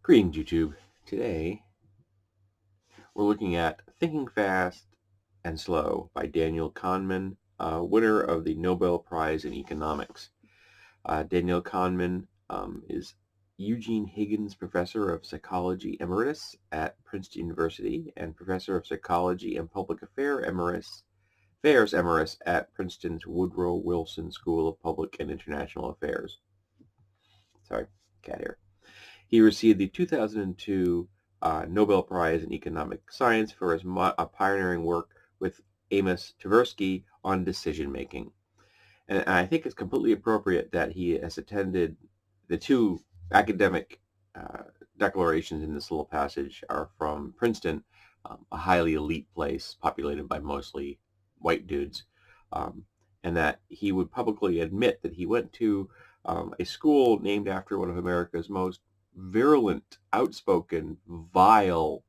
Greetings, YouTube. Today, we're looking at Thinking Fast and Slow by Daniel Kahneman, winner of the Nobel Prize in Economics. Daniel Kahneman is Eugene Higgins Professor of Psychology Emeritus at Princeton University and Professor of Psychology and Public Affairs Emeritus at Princeton's Woodrow Wilson School of Public and International Affairs. Sorry, cat hair. He received the 2002 Nobel Prize in Economic Science for his pioneering work with Amos Tversky on decision making. And I think it's completely appropriate that he has attended the two academic declarations in this little passage are from Princeton, a highly elite place populated by mostly white dudes, and that he would publicly admit that he went to a school named after one of America's most virulent, outspoken, vile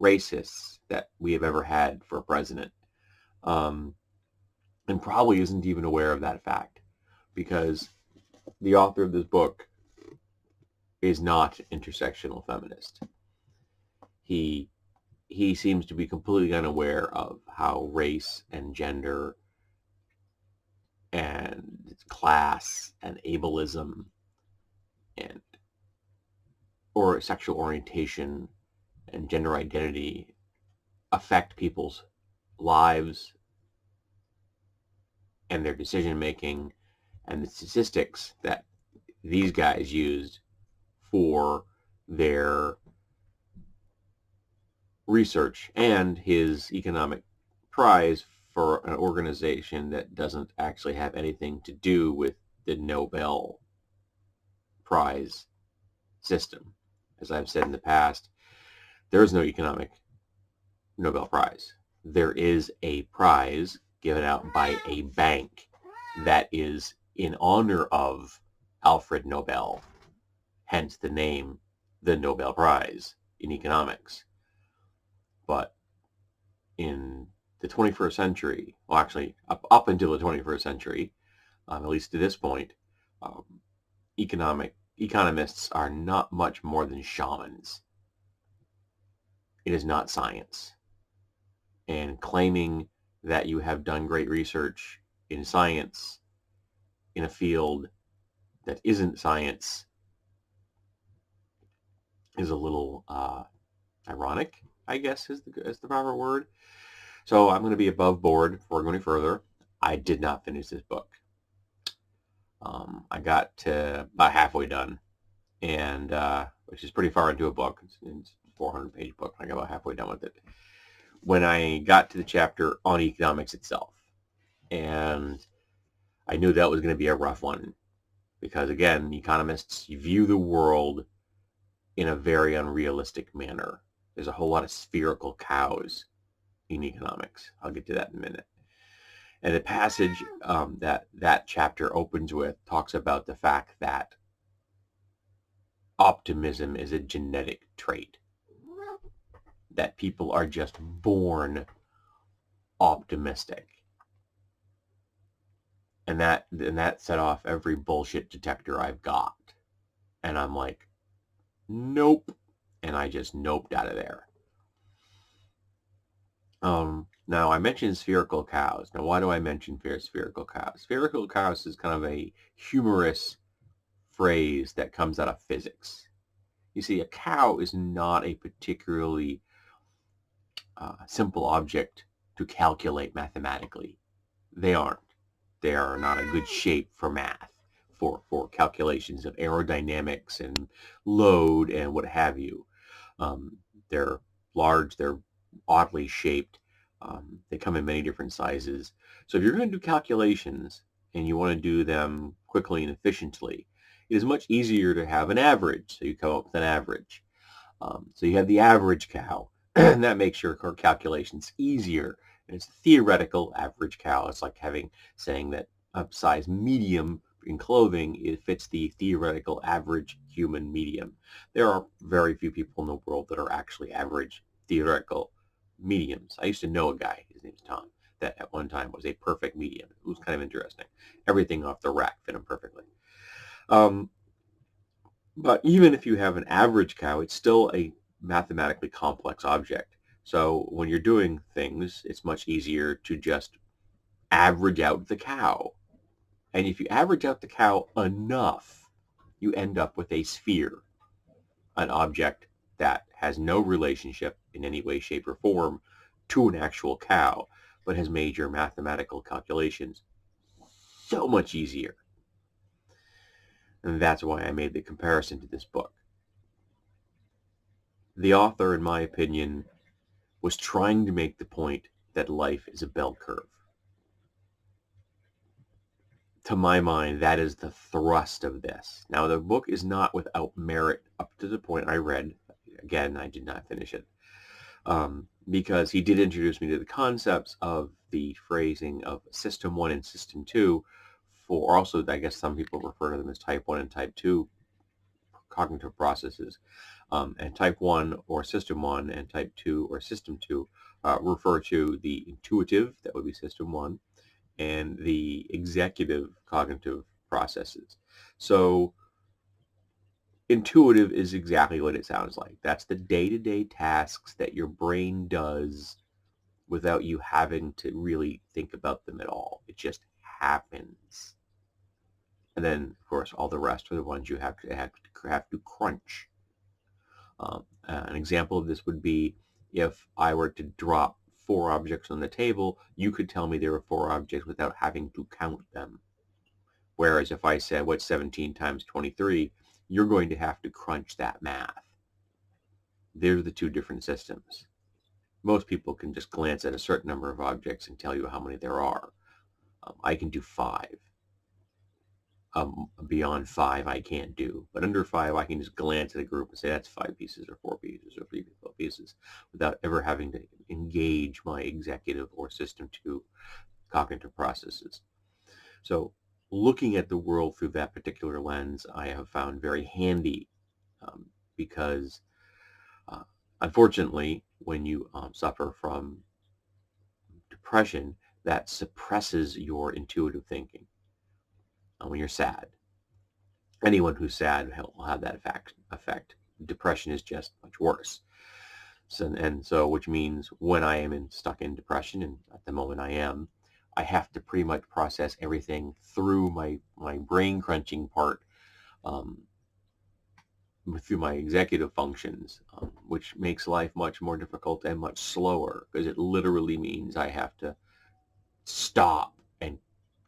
racists that we have ever had for a president. And probably isn't even aware of that fact, because the author of this book is not an intersectional feminist. He seems to be completely unaware of how race and gender and class and ableism and or sexual orientation and gender identity affect people's lives and their decision making, and the statistics that these guys used for their research and his economic prize for an organization that doesn't actually have anything to do with the Nobel Prize system. As I've said in the past, there is no economic Nobel Prize. There is a prize given out by a bank that is in honor of Alfred Nobel, hence the name, the Nobel Prize in economics. But in the 21st century, well, actually up until the 21st century, at least to this point, economists are not much more than shamans. It is not science. And claiming that you have done great research in science in a field that isn't science is a little ironic, I guess is the proper word. So I'm going to be above board before going any further. I did not finish this book. I got to about halfway done, and which is pretty far into a book. It's a 400-page book. I got about halfway done with it when I got to the chapter on economics itself. And I knew that was going to be a rough one because, again, economists view the world in a very unrealistic manner. There's a whole lot of spherical cows in economics. I'll get to that in a minute. And the passage that chapter opens with talks about the fact that optimism is a genetic trait, that people are just born optimistic. And that set off every bullshit detector I've got. And I'm like, nope. And I just noped out of there. Now, I mentioned spherical cows. Now, why do I mention spherical cows? Spherical cows is kind of a humorous phrase that comes out of physics. You see, a cow is not a particularly simple object to calculate mathematically. They aren't. They are not a good shape for math, for calculations of aerodynamics and load and what have you. They're large, they're oddly shaped. They come in many different sizes. So if you're going to do calculations and you want to do them quickly and efficiently, it is much easier to have an average. So you come up with an average. So you have the average cow, and that makes your calculations easier. And it's a theoretical average cow. It's like saying that a size medium in clothing, it fits the theoretical average human medium. There are very few people in the world that are actually average theoretical mediums. I used to know a guy, his name's Tom, that at one time was a perfect medium. It was kind of interesting. Everything off the rack fit him perfectly. But even if you have an average cow, it's still a mathematically complex object. So when you're doing things, it's much easier to just average out the cow. And if you average out the cow enough, you end up with a sphere, an object that has no relationship in any way, shape, or form to an actual cow, but has made your mathematical calculations so much easier. And that's why I made the comparison to this book. The author, in my opinion, was trying to make the point that life is a bell curve. To my mind, that is the thrust of this. Now, the book is not without merit up to the point I read. Again, I did not finish it. Because he did introduce me to the concepts of the phrasing of System 1 and System 2 for also, I guess some people refer to them as Type 1 and Type 2 cognitive processes. And Type 1 or System 1 and Type 2 or System 2 refer to the intuitive, that would be System 1, and the executive cognitive processes. So intuitive is exactly what it sounds like. That's the day-to-day tasks that your brain does without you having to really think about them at all. It just happens. And then, of course, all the rest are the ones you have to crunch. An example of this would be if I were to drop 4 objects on the table, you could tell me there were 4 objects without having to count them. Whereas if I said, what's 17 times 23, you're going to have to crunch that math. They're the two different systems. Most people can just glance at a certain number of objects and tell you how many there are. I can do 5. Beyond 5, I can't do. But under 5, I can just glance at a group and say that's 5 pieces or 4 pieces or 3 pieces without ever having to engage my executive or system 2 cognitive processes. So looking at the world through that particular lens, I have found very handy because unfortunately, when you suffer from depression, that suppresses your intuitive thinking. When you're sad, anyone who's sad will have that effect. Depression is just much worse. So which means when I am stuck in depression, and at the moment I have to pretty much process everything through my brain crunching part, um, through my executive functions, which makes life much more difficult and much slower because it literally means I have to stop and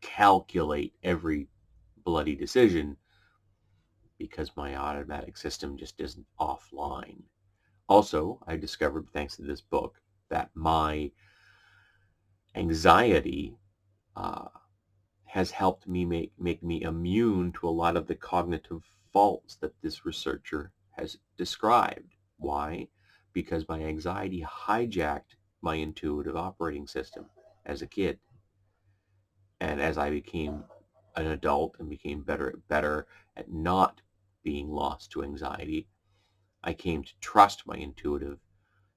calculate every bloody decision because my automatic system just isn't offline. Also, I discovered, thanks to this book, that my anxiety uh, has helped me make me immune to a lot of the cognitive faults that this researcher has described. Why? Because my anxiety hijacked my intuitive operating system as a kid. And as I became an adult and became better at not being lost to anxiety, I came to trust my intuitive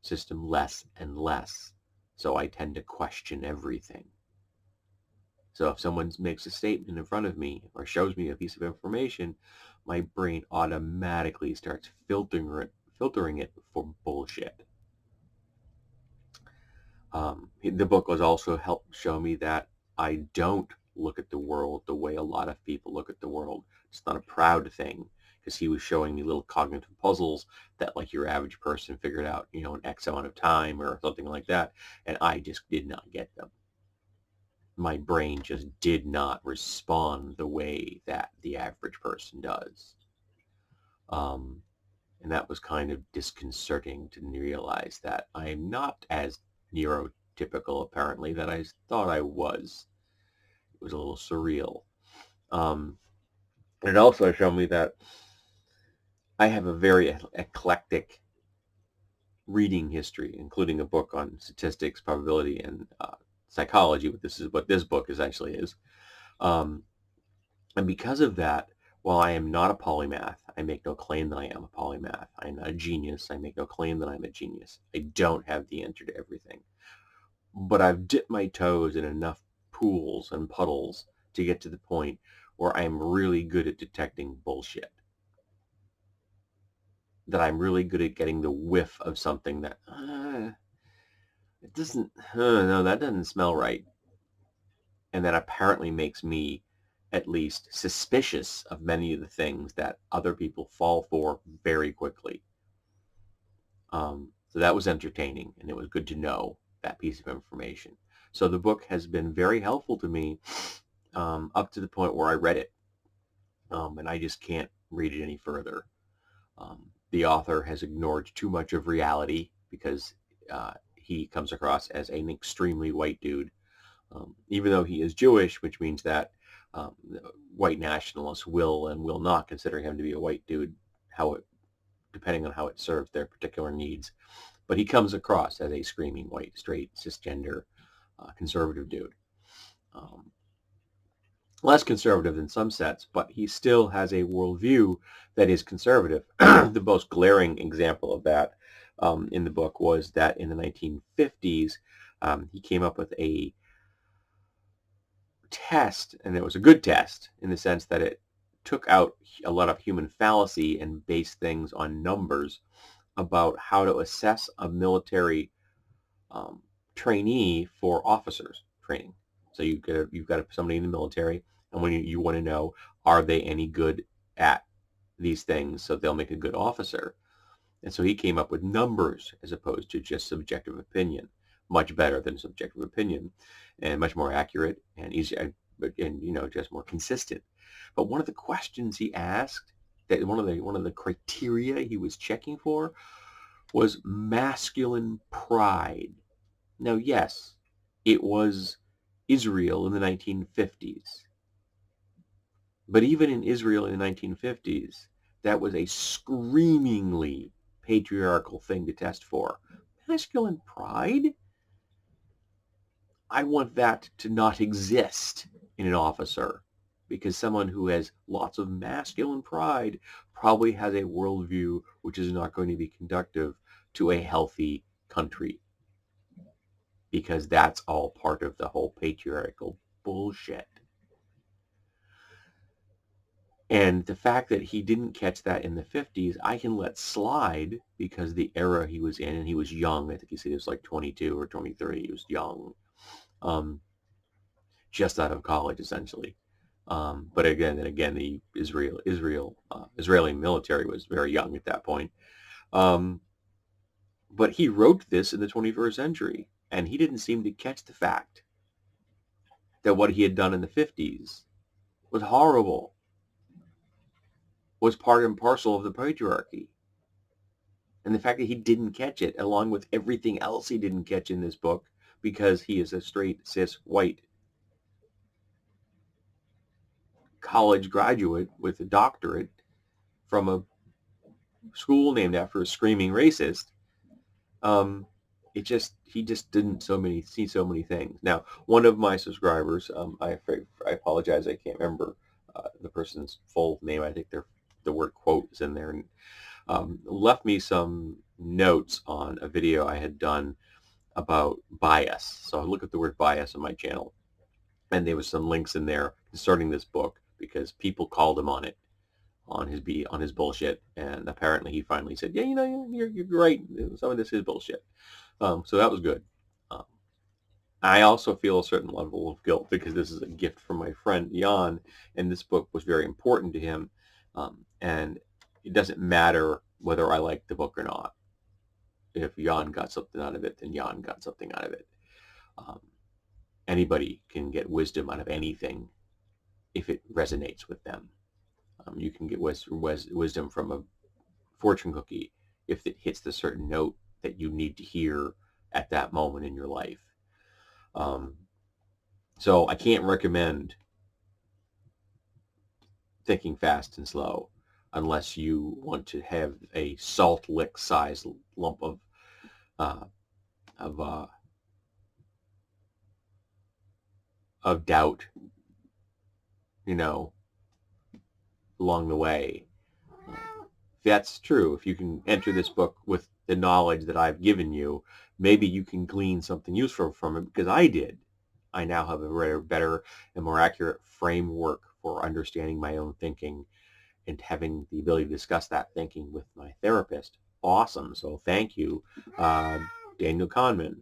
system less and less. So I tend to question everything. So if someone makes a statement in front of me or shows me a piece of information, my brain automatically starts filtering it for bullshit. The book was also helped show me that I don't look at the world the way a lot of people look at the world. It's not a proud thing because he was showing me little cognitive puzzles that like your average person figured out, in X amount of time or something like that. And I just did not get them. My brain just did not respond the way that the average person does. Um, and that was kind of disconcerting to realize that I'm not as neurotypical, apparently, that I thought I was. It was a little surreal. And it also showed me that I have a very eclectic reading history, including a book on statistics, probability, and psychology. What this book actually is. And because of that, while I am not a polymath, I make no claim that I am a polymath. I'm not a genius. I make no claim that I'm a genius. I don't have the answer to everything. But I've dipped my toes in enough pools and puddles to get to the point where I'm really good at detecting bullshit. that I'm really good at getting the whiff of something that it doesn't, no, that doesn't smell right. And that apparently makes me at least suspicious of many of the things that other people fall for very quickly. So that was entertaining, and it was good to know that piece of information. So the book has been very helpful to me up to the point where I read it, and I just can't read it any further. The author has ignored too much of reality because he comes across as an extremely white dude, even though he is Jewish, which means that white nationalists will and will not consider him to be a white dude, depending on how it serves their particular needs. But he comes across as a screaming white, straight, cisgender, conservative dude. Less conservative in some sets, but he still has a worldview that is conservative. The most glaring example of that in the book was that in the 1950s, he came up with a test, and it was a good test in the sense that it took out a lot of human fallacy and based things on numbers about how to assess a military trainee for officers training. So you've got somebody in the military, and when you want to know, are they any good at these things so they'll make a good officer? And so he came up with numbers as opposed to just subjective opinion, much better than subjective opinion, and much more accurate and easier, and just more consistent. But one of the questions he asked, that one of the criteria he was checking for, was masculine pride. Now, yes, it was Israel in the 1950s. But even in Israel in the 1950s, that was a screamingly patriarchal thing to test for. Masculine pride? I want that to not exist in an officer, because someone who has lots of masculine pride probably has a worldview which is not going to be conducive to a healthy country, because that's all part of the whole patriarchal bullshit. And the fact that he didn't catch that in the 50s, I can let slide because the era he was in, and he was young. I think he said he was like 22 or 23. He was young, just out of college, essentially. But again, the Israeli military was very young at that point. But he wrote this in the 21st century, and he didn't seem to catch the fact that what he had done in the 50s was horrible, was part and parcel of the patriarchy. And the fact that he didn't catch it, along with everything else he didn't catch in this book, because he is a straight, cis, white college graduate with a doctorate from a school named after a screaming racist, he just didn't see so many things. Now, one of my subscribers, I apologize, I can't remember the person's full name. I think the word quote is in there, and left me some notes on a video I had done about bias. So I look at the word bias on my channel, and there was some links in there concerning this book because people called him on it, on his bullshit, and apparently he finally said, yeah, you're right, some of this is bullshit. So that was good. Um, I also feel a certain level of guilt because this is a gift from my friend Jan, and this book was very important to him, and it doesn't matter whether I like the book or not. If Jan got something out of it, then Jan got something out of it. Um, Anybody can get wisdom out of anything if it resonates with them. You can get wisdom from a fortune cookie if it hits the certain note that you need to hear at that moment in your life. So I can't recommend Thinking Fast and Slow unless you want to have a salt lick size lump uh, of uh, of doubt, along the way. If that's true, if you can enter this book with the knowledge that I've given you, maybe you can glean something useful from it, because I did. I now have a better and more accurate framework for understanding my own thinking and having the ability to discuss that thinking with my therapist. Awesome. So thank you, Daniel Kahneman.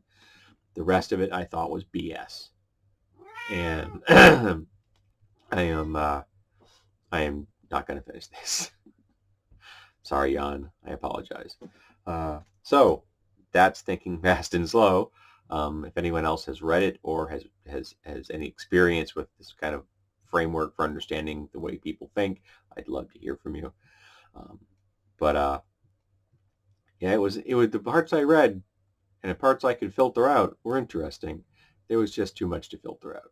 The rest of it I thought was BS. And I am not going to finish this. Sorry, Jan. I apologize. So that's Thinking Fast and Slow. If anyone else has read it or has any experience with this kind of framework for understanding the way people think, I'd love to hear from you. But yeah, it was the parts I read and the parts I could filter out were interesting. There was just too much to filter out.